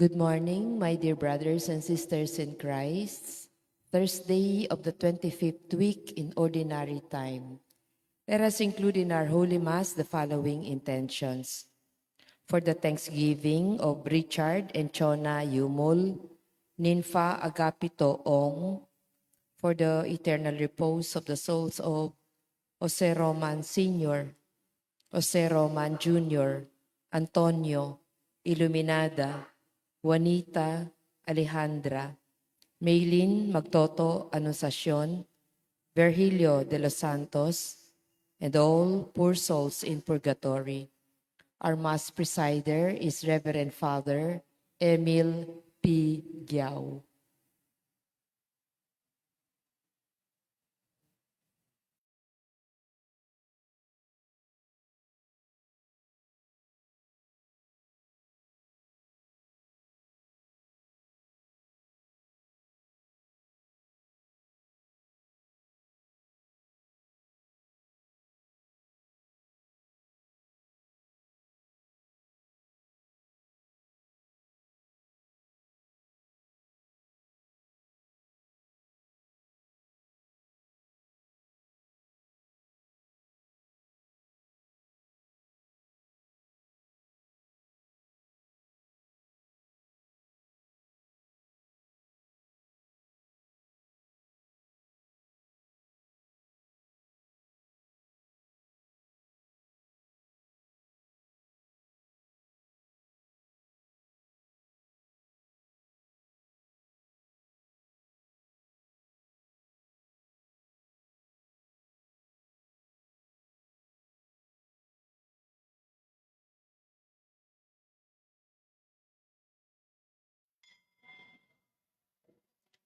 Good morning, my dear brothers and sisters in Christ. Thursday of the 25th week in Ordinary Time. Let us include in our Holy Mass the following intentions. For the thanksgiving of Richard and Chona Yumul, Ninfa Agapito Ong, for the eternal repose of the souls of Jose Roman Sr., Jose Roman Jr., Antonio, Iluminada, Juanita, Alejandra, Maylin Magtoto Anunciacion, Virgilio de los Santos, and all poor souls in purgatory. Our Mass presider is Reverend Father Emil P. Giao.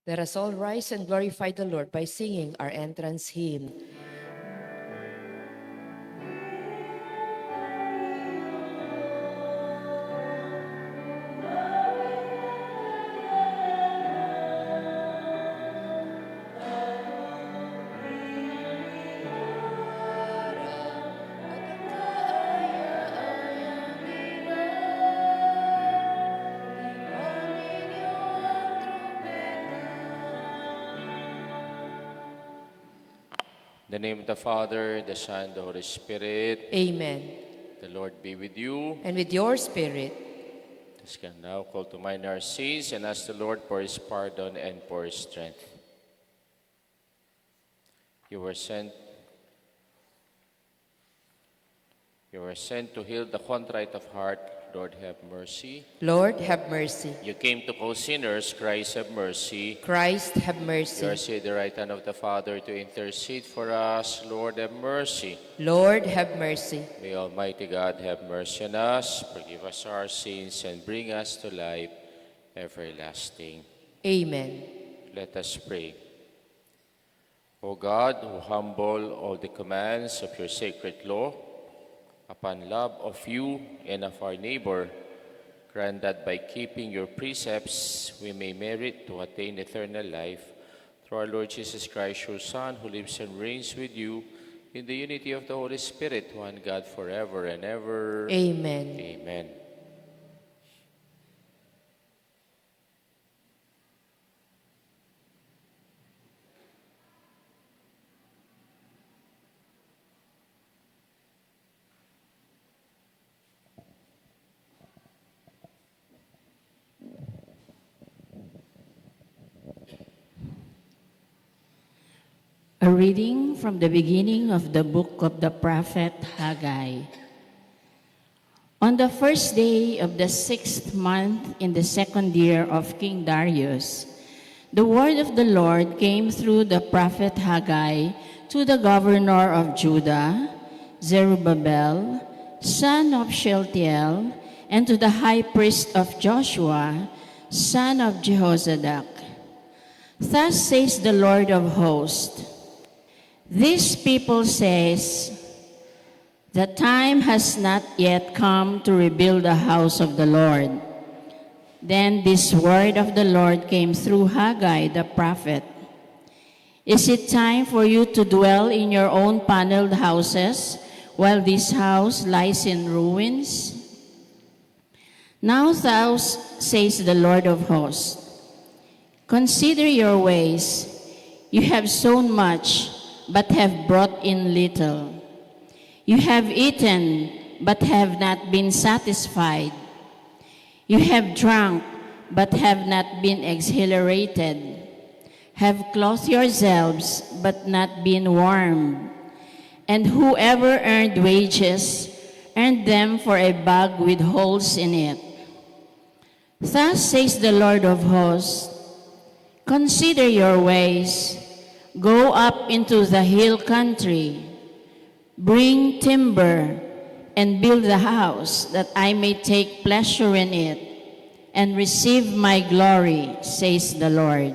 Let us all rise and glorify the Lord by singing our entrance hymn. In the name of the Father, the Son, the Holy Spirit. Amen. The Lord be with you. And with your spirit. Let us can now call to mind our sins and ask the Lord for His pardon and for His strength. You were sent to heal the contrite of heart. Lord, have mercy. Lord, have mercy. You came to call sinners. Christ, have mercy. Christ, have mercy. You are seated at the right hand of the Father to intercede for us. Lord, have mercy. Lord, have mercy. May Almighty God have mercy on us, forgive us our sins, and bring us to life everlasting. Amen. Let us pray. O God, who humble all the commands of your sacred law, upon love of you and of our neighbor, grant that by keeping your precepts we may merit to attain eternal life through our Lord Jesus Christ, your Son, who lives and reigns with you in the unity of the Holy Spirit, one God, forever and ever. Amen. Amen. A reading from the beginning of the book of the prophet Haggai. On the first day of the 6th month in the 2nd year of King Darius, the word of the Lord came through the prophet Haggai to the governor of Judah, Zerubbabel, son of Shealtiel, and to the high priest of Joshua, son of Jehozadak. Thus says the Lord of hosts, this people says, the time has not yet come to rebuild the house of the Lord. Then this word of the Lord came through Haggai the prophet. Is it time for you to dwell in your own paneled houses while this house lies in ruins? Now thus says the Lord of hosts, consider your ways. You have sown much, but have brought in little. You have eaten, but have not been satisfied. You have drunk, but have not been exhilarated. Have clothed yourselves, but not been warmed. And whoever earned wages, earned them for a bag with holes in it. Thus says the Lord of hosts, consider your ways. Go up into the hill country. Bring timber and build the house, that I may take pleasure in it and receive my glory, says the Lord.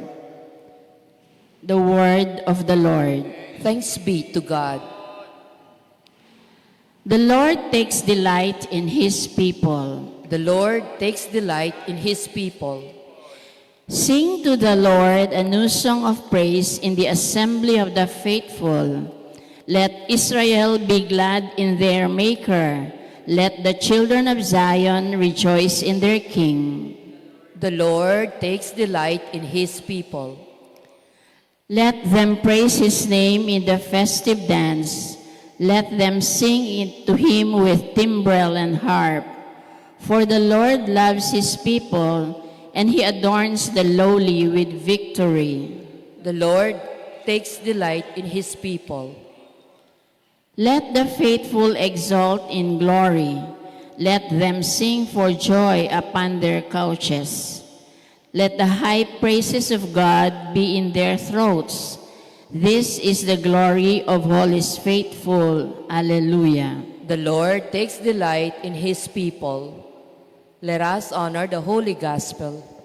The word of the Lord. Thanks be to God. The Lord takes delight in his people. The Lord takes delight in his people. Sing to the Lord a new song of praise in the assembly of the faithful. Let Israel be glad in their Maker. Let the children of Zion rejoice in their King. The Lord takes delight in his people. Let them praise his name in the festive dance. Let them sing to him with timbrel and harp. For the Lord loves his people, and he adorns the lowly with victory. The Lord takes delight in his people. Let the faithful exult in glory. Let them sing for joy upon their couches. Let the high praises of God be in their throats. This is the glory of all his faithful. Alleluia. The Lord takes delight in his people. Let us honor the Holy Gospel.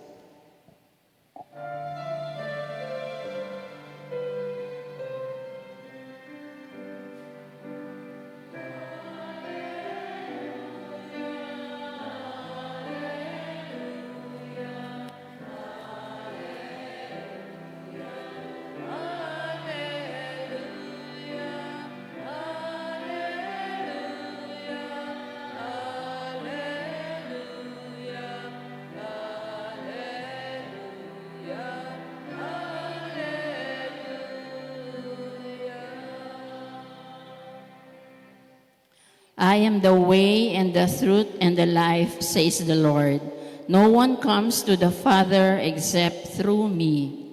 I am the way and the truth and the life, says the Lord. No one comes to the Father except through me.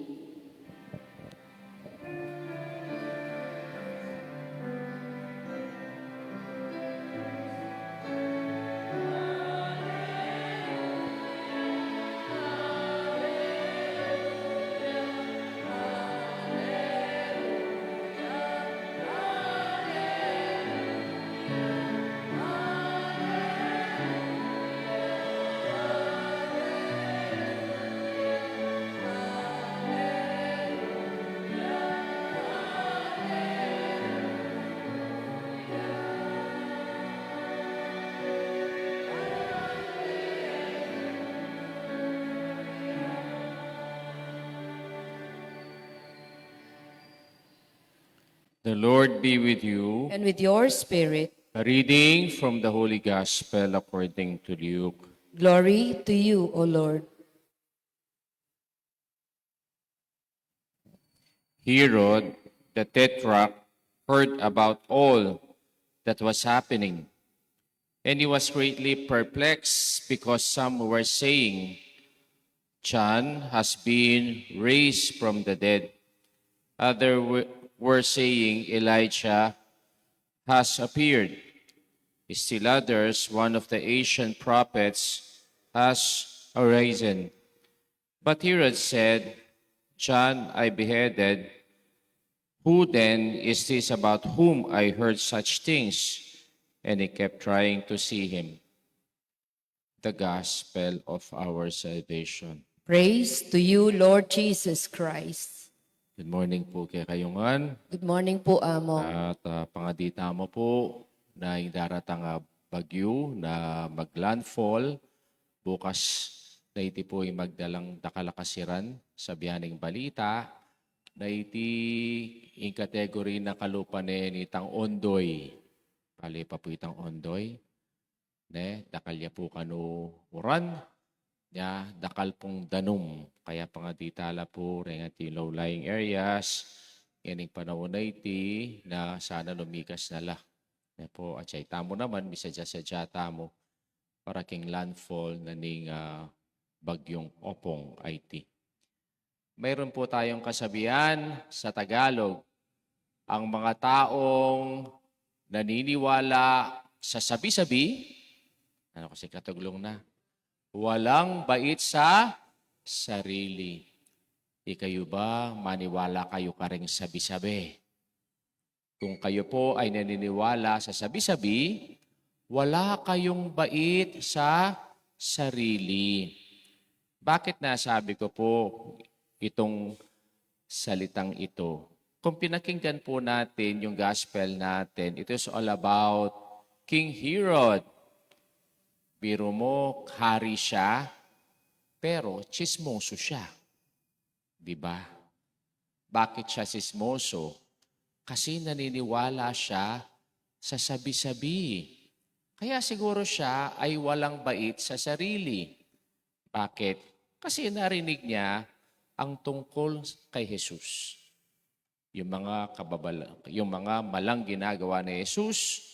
The Lord be with you. And with your spirit, A reading from the Holy Gospel according to Luke. glory to you, O Lord. Herod the Tetrarch heard about all that was happening, and he was greatly perplexed because some were saying, John has been raised from the dead. Others were saying Elijah has appeared. Still others, one of the ancient prophets has arisen. But Herod said, John I beheaded. Who then is this about whom I heard such things? And he kept trying to see him. The Gospel of our salvation. Praise to you, Lord Jesus Christ. Good morning po kay kayungan. Good morning po, Amo. At pangadita mo po na yung daratang bagyo na maglandfall. Bukas na iti po yung magdalang dakalakasiran sa biyaning balita. Na iti yung kategory na kalupanen itang ondoy. Pali pa po itang ondoy. Ne, dakal ya po kano uran, ya dakal pong danum. Kaya pangaditala po rin at yung low-lying areas, yaning panahon na iti na sana lumikas na la. Ne po, at siya tamo naman, misadya-sadya tamo, para king landfall na ning bagyong Opong IT. Mayroon po tayong kasabihan sa Tagalog, ang mga taong naniniwala sa sabi-sabi, ano kasi katuglong na, walang bait sa sarili. Di kayo ba maniwala kayo ka ring sabi-sabi? Kung kayo po ay naniniwala sa sabi-sabi, wala kayong bait sa sarili. Bakit nasabi ko po itong salitang ito? Kung pinakinggan po natin yung gospel natin, it is all about King Herod. Biro mo, hari siya, pero chismoso siya. Di ba? Bakit siya chismoso? Kasi naniniwala siya sa sabi-sabi. Kaya siguro siya ay walang bait sa sarili. Bakit? Kasi narinig niya ang tungkol kay Jesus. Yung mga malang ginagawa ni Jesus,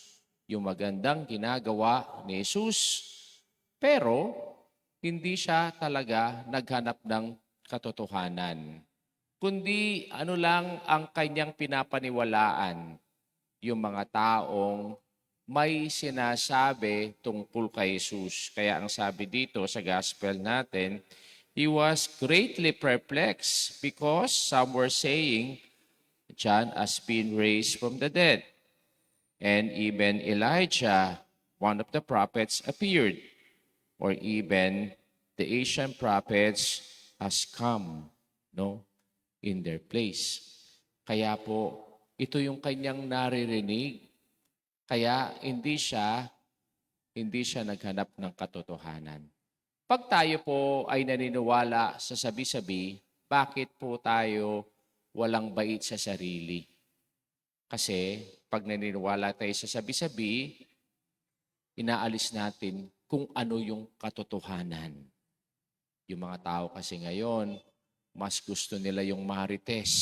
yung magandang ginagawa ni Jesus, pero hindi siya talaga naghanap ng katotohanan. Kundi ano lang ang kanyang pinapaniwalaan, yung mga taong may sinasabi tungkol kay Jesus. Kaya ang sabi dito sa gospel natin, he was greatly perplexed because some were saying, John has been raised from the dead. And even Elijah, one of the prophets, appeared. Or even the ancient prophets has come, no, in their place. Kaya po, ito yung kanyang naririnig. Kaya hindi siya naghanap ng katotohanan. Pag tayo po ay naniniwala sa sabi-sabi, bakit po tayo walang bait sa sarili? Kasi pag naniniwala tayo sa sabi-sabi, inaalis natin kung ano yung katotohanan. Yung mga tao kasi ngayon, mas gusto nila yung marites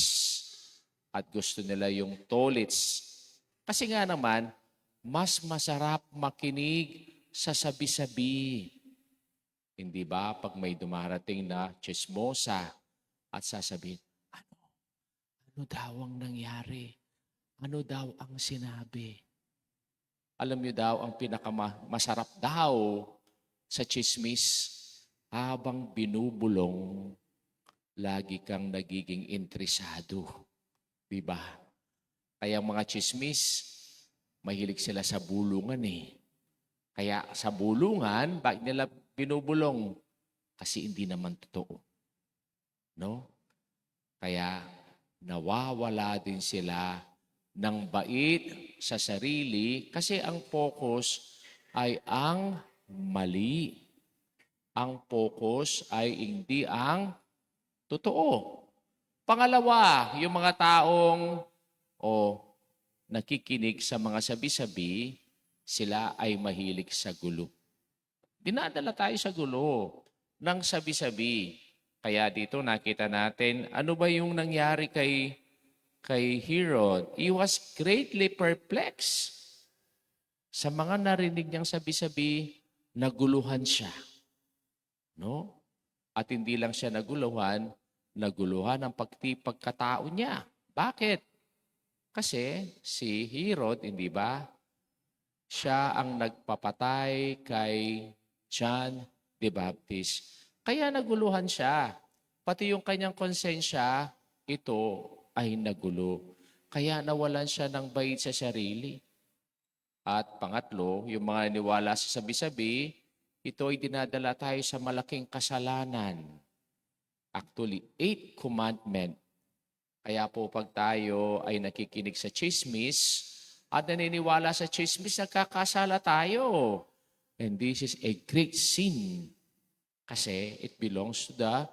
at gusto nila yung tolits. Kasi nga naman, mas masarap makinig sa sabi-sabi. Hindi ba pag may dumarating na chismosa at sasabihin, ano daw ang nangyari? Ano daw ang sinabi? Alam niyo daw, ang pinakamasarap daw sa chismis, habang binubulong, lagi kang nagiging interesado. Diba? Kaya mga chismis, mahilig sila sa bulungan eh. Kaya sa bulungan, bakit nila binubulong? Kasi hindi naman totoo. No? Kaya nawawala din sila ng bait sa sarili kasi ang focus ay ang mali. Ang focus ay hindi ang totoo. Pangalawa, yung mga taong nakikinig sa mga sabi-sabi, sila ay mahilig sa gulo. Dinadala tayo sa gulo ng sabi-sabi. Kaya dito nakita natin, ano ba yung nangyari kay Herod? He was greatly perplexed. Sa mga narinig niyang sabi-sabi, naguluhan siya. No? At hindi lang siya naguluhan ang pagkatao niya. Bakit? Kasi si Herod, hindi ba? Siya ang nagpapatay kay John the Baptist. Kaya naguluhan siya. Pati yung kanyang konsensya, ito ay nagulo. Kaya nawalan siya ng bait sa sarili. At pangatlo, yung mga niwala sa sabi-sabi, ito ay dinadala tayo sa malaking kasalanan. Actually, 8 commandment. Kaya po pag tayo ay nakikinig sa chismis at naniniwala sa chismis, nagkakasala tayo. And this is a great sin. Kasi it belongs to the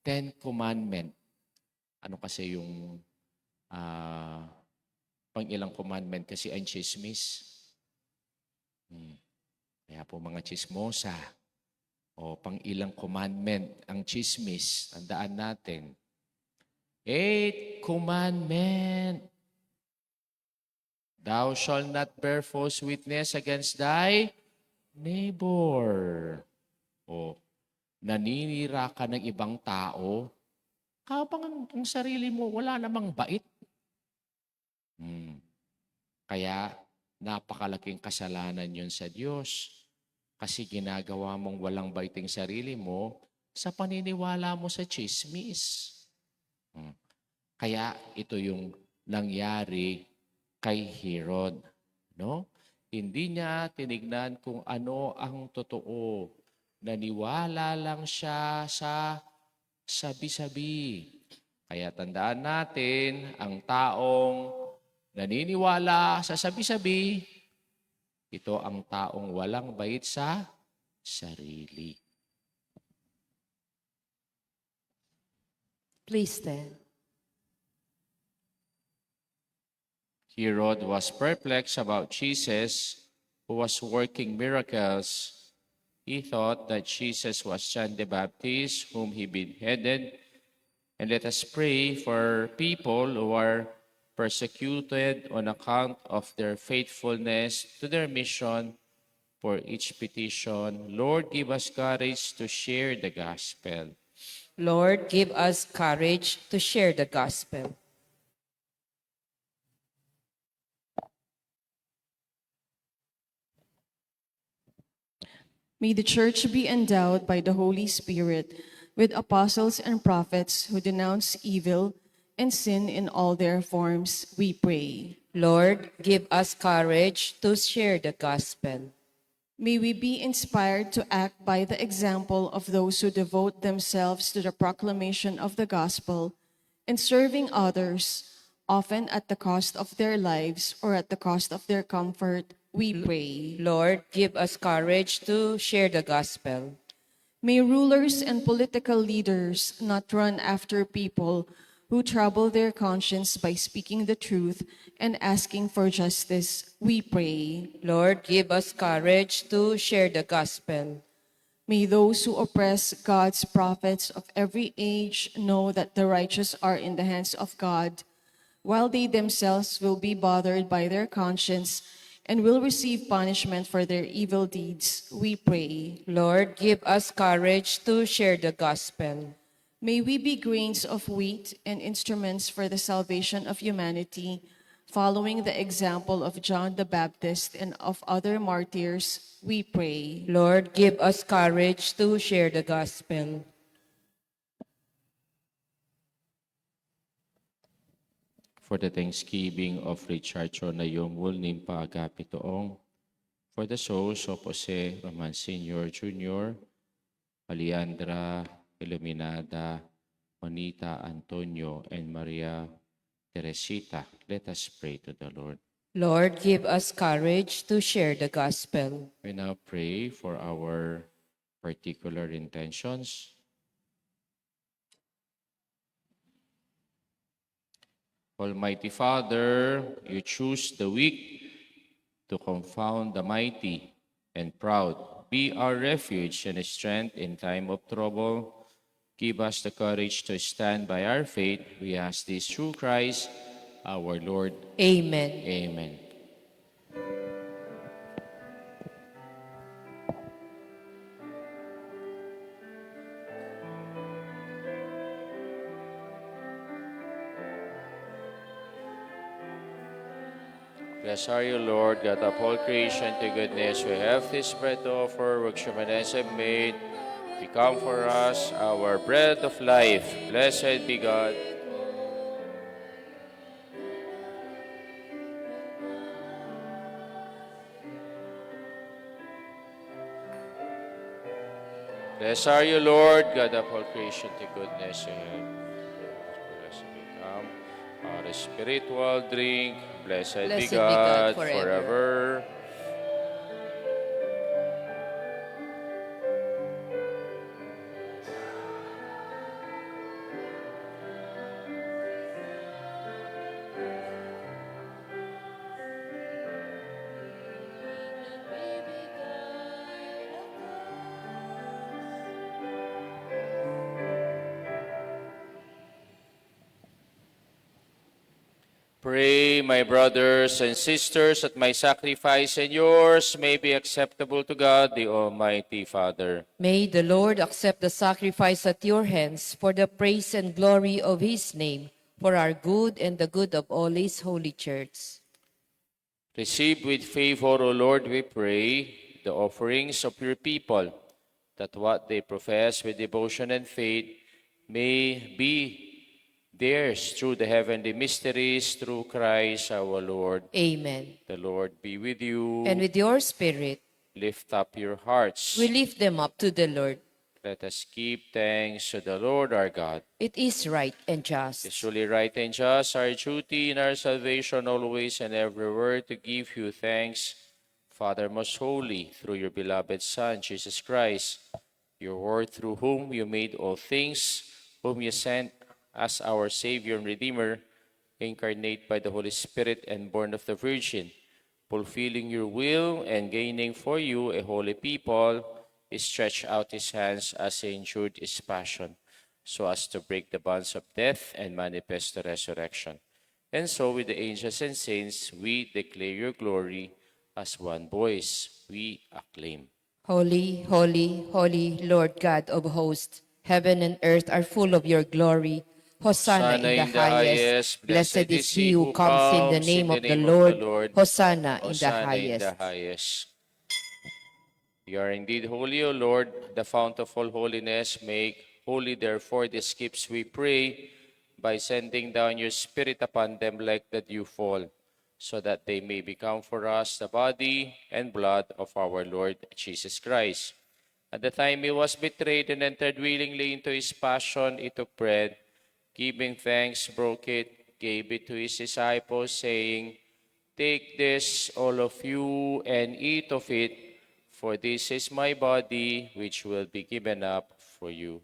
10 commandment. Ano kasi yung pang ilang commandment kasi ang chismis? Kaya po mga chismosa, o pang ilang commandment ang chismis, tandaan natin. 8th commandment. Thou shalt not bear false witness against thy neighbor. O, naninira ka ng ibang tao, habang ang sarili mo wala namang bait. Kaya, napakalaking kasalanan yun sa Diyos. Kasi ginagawa mong walang baiting sarili mo sa paniniwala mo sa chismis. Kaya ito yung nangyari kay Herod. No? Hindi niya tinignan kung ano ang totoo. Naniwala lang siya sa sabi-sabi. Kaya tandaan natin, ang taong naniniwala sa sabi-sabi, ito ang taong walang bait sa sarili. Please stand. Herod was perplexed about Jesus, who was working miracles. He thought that Jesus was John the Baptist, whom he beheaded. And let us pray for people who are persecuted on account of their faithfulness to their mission. For each petition, Lord, give us courage to share the gospel. Lord, give us courage to share the gospel. May the Church be endowed by the Holy Spirit with apostles and prophets who denounce evil and sin in all their forms, we pray. Lord, give us courage to share the gospel. May we be inspired to act by the example of those who devote themselves to the proclamation of the gospel and serving others, often at the cost of their lives or at the cost of their comfort, we pray. Lord, give us courage to share the gospel. May rulers and political leaders not run after people who trouble their conscience by speaking the truth and asking for justice, we pray. Lord, give us courage to share the gospel. May those who oppress God's prophets of every age know that the righteous are in the hands of God, while they themselves will be bothered by their conscience and will receive punishment for their evil deeds, we pray. Lord, give us courage to share the gospel. May we be grains of wheat and instruments for the salvation of humanity, following the example of John the Baptist and of other martyrs, we pray. Lord, give us courage to share the gospel. For the thanksgiving of Richard Chonayong Wulnim Paagapitoong, for the souls of Jose Roman Sr. Jr., Aliandra Iluminada, Juanita Antonio, and Maria Teresita, let us pray to the Lord. Lord, give us courage to share the gospel. We now pray for our particular intentions. Almighty Father, you choose the weak to confound the mighty and proud. Be our refuge and strength in time of trouble. Give us the courage to stand by our faith. We ask this through Christ, our Lord. Amen. Amen. Blessed are you, Lord, God of all creation, to goodness. We have this bread to offer, which human hands have made. Become for us our bread of life. Blessed be God. Blessed are you, Lord, God of all creation, to goodness. We have for us to become our spiritual drink. Blessed be God forever. Pray, my brothers and sisters, that my sacrifice and yours may be acceptable to God, the Almighty Father. May the Lord accept the sacrifice at your hands for the praise and glory of his name, for our good and the good of all his holy church. Receive with favor, O Lord, we pray, the offerings of your people, that what they profess with devotion and faith may be theirs through the heavenly mysteries, through Christ our Lord. Amen. The Lord be with you. And with your spirit, Lift up your hearts. we lift them up to the Lord. Let us give thanks to the Lord our God. It is right and It just. is truly right and just, our duty in our salvation always and everywhere to give you thanks, Father most holy, through your beloved Son, Jesus Christ, your word through whom you made all things, whom you sent as our Savior and Redeemer, incarnate by the Holy Spirit and born of the Virgin, fulfilling your will and gaining for you a holy people, he stretched out his hands as he endured his passion, so as to break the bonds of death and manifest the resurrection. And so with the angels and saints, we declare your glory as one voice. We acclaim. Holy, holy, holy, Lord God of hosts, heaven and earth are full of your glory. Hosanna in the highest. Blessed is he who comes in the name of the Lord. Hosanna in the Hosanna in the highest. highest. You are indeed holy, O Lord, the fount of all holiness. Make holy, therefore, these gifts, we pray, by sending down your Spirit upon them like the dewfall, so that they may become for us the body and blood of our Lord Jesus Christ. At the time he was betrayed and entered willingly into his passion, he took bread, giving thanks, broke it, gave it to his disciples, saying, "Take this, all of you, and eat of it, for this is my body, which will be given up for you."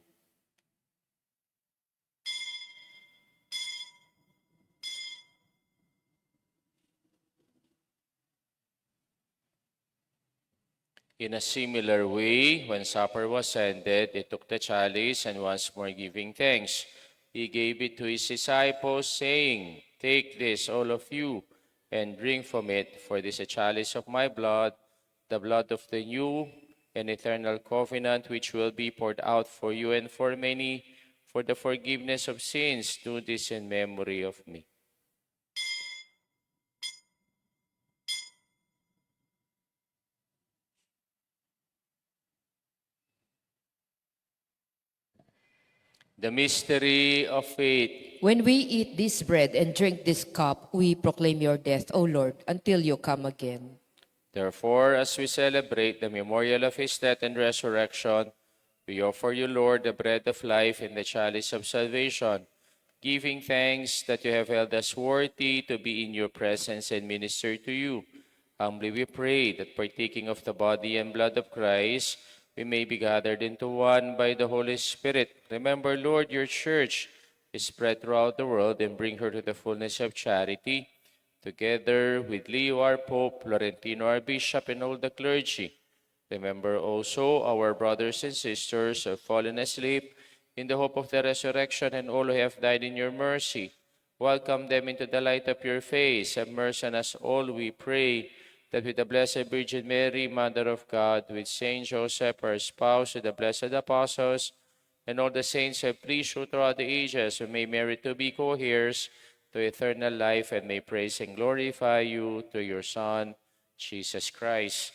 In a similar way, when supper was ended, he took the chalice, and once more giving thanks, he gave it to his disciples, saying, "Take this, all of you, and drink from it, for this is a chalice of my blood, the blood of the new and eternal covenant, which will be poured out for you and for many, for the forgiveness of sins. Do this in memory of me." The mystery of faith. When we eat this bread and drink this cup, we proclaim your death, O Lord, until you come again. Therefore, as we celebrate the memorial of his death and resurrection, we offer you, Lord, the bread of life and the chalice of salvation, giving thanks that you have held us worthy to be in your presence and minister to you. Humbly we pray that partaking of the body and blood of Christ, we may be gathered into one by the Holy Spirit. Remember, Lord, your church is spread throughout the world, and bring her to the fullness of charity, together with Leo our Pope, Florentino our Bishop, and all the clergy. Remember also our brothers and sisters who have fallen asleep in the hope of the resurrection, and all who have died in your mercy. Welcome them into the light of your face. Have mercy on us all, we pray, that with the Blessed Virgin Mary, Mother of God, with Saint Joseph, her spouse, with the blessed apostles, and all the saints who have pleased you throughout the ages, we may merit to be co-heirs to eternal life, and may praise and glorify you through your Son, Jesus Christ.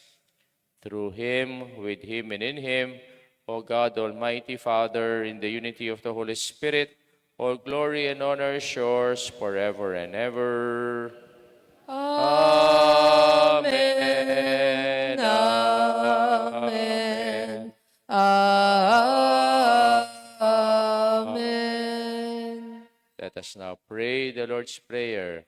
Through him, with him, and in him, O God, Almighty Father, in the unity of the Holy Spirit, all glory and honor is yours forever and ever. Amen. Amen. Amen. Let us now pray the Lord's Prayer.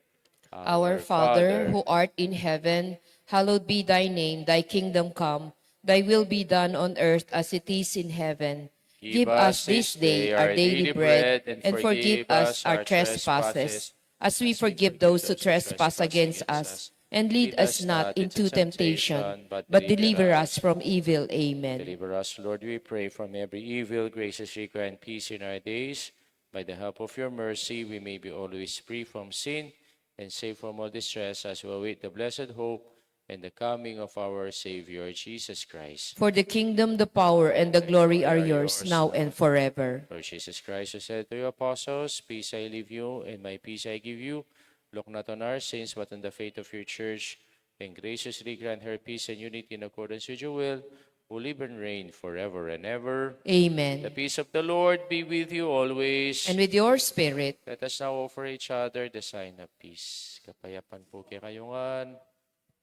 Our Father, who art in heaven, hallowed be thy name. Thy kingdom come. Thy will be done on earth as it is in heaven. Give us this day our daily bread, and forgive us our trespasses, as we forgive those who trespass against us. And lead us not into temptation, but deliver us from evil. Amen. Deliver us, Lord, we pray, from every evil. Graciously grant peace in our days. By the help of your mercy, we may be always free from sin and safe from all distress as we await the blessed hope and the coming of our Savior, Jesus Christ. For the kingdom, the power, and the glory are yours, now and forever. Lord Jesus Christ, who said to your apostles, peace I leave you, and my peace I give you, look not on our sins, but on the faith of your church, and graciously grant her peace and unity in accordance with your will, who live and reign forever and ever. Amen. The peace of the Lord be with you always. And with your spirit, Let us now offer each other the sign of peace. Kapayapan po kayongan.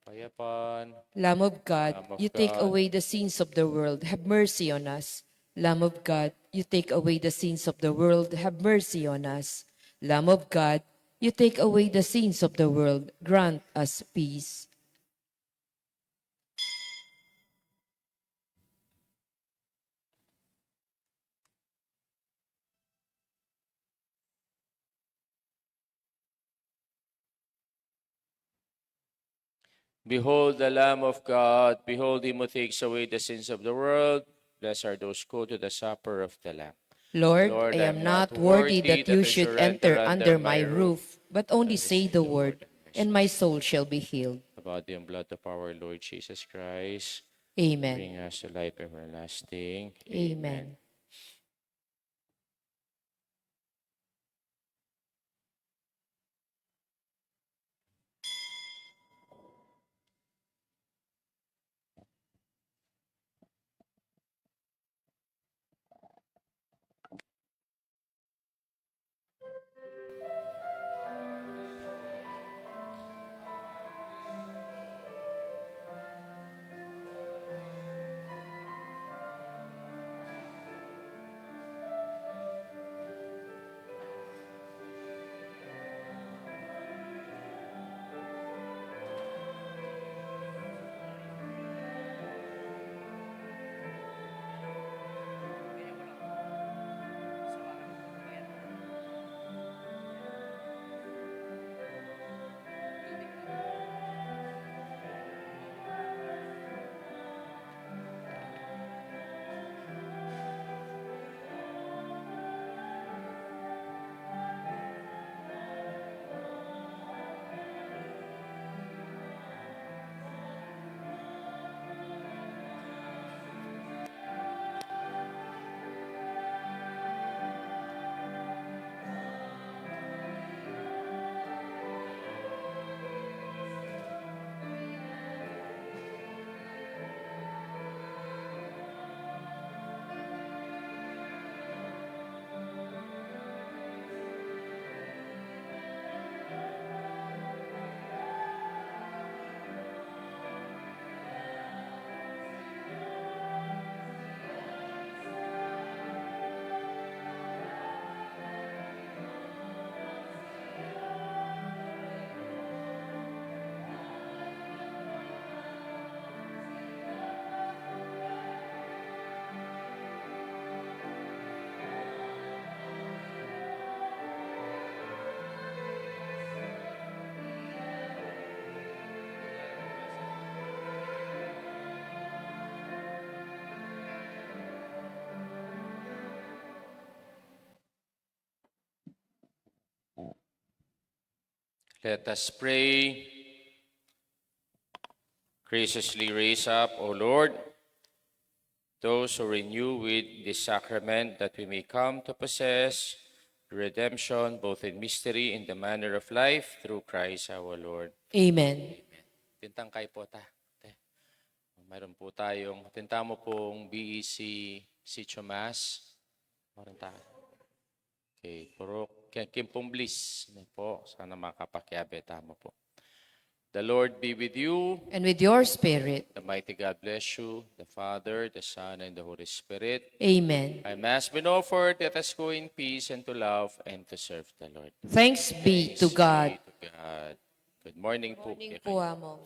Payapan. Lamb of God, Lamb of you take God. away the sins of the world, have mercy on us. Lamb of God, you take away the sins of the world, have mercy on us. Lamb of God, you take away the sins of the world, grant us peace. Behold the Lamb of God. Behold him who takes away the sins of the world. Blessed are those who go to the supper of the Lamb. Lord, Lord, I am not worthy that you should enter under my roof, but only say the word, and my soul shall be healed. The body and blood of our Lord Jesus Christ, Amen. bring us to life everlasting. Amen. Let us pray. Graciously raise up, O Lord, those who renew with this sacrament, that we may come to possess redemption both in mystery and the manner of life through Christ our Lord. Amen. Tintang kay po ta. Mayroon po tayong, tinta mo pong BEC Sitio Mass. Mayroon tayo. Okay, puro kimpong bliss. Po, sana makapakyabe, tama po. The Lord be with you. And with your spirit. The mighty God bless you, the Father, the Son, and the Holy Spirit. Amen. Our Mass been offered. Let us go in peace and to love and to serve the Lord. Thanks be to God. Be to God. Good morning po. Morning po, Amo.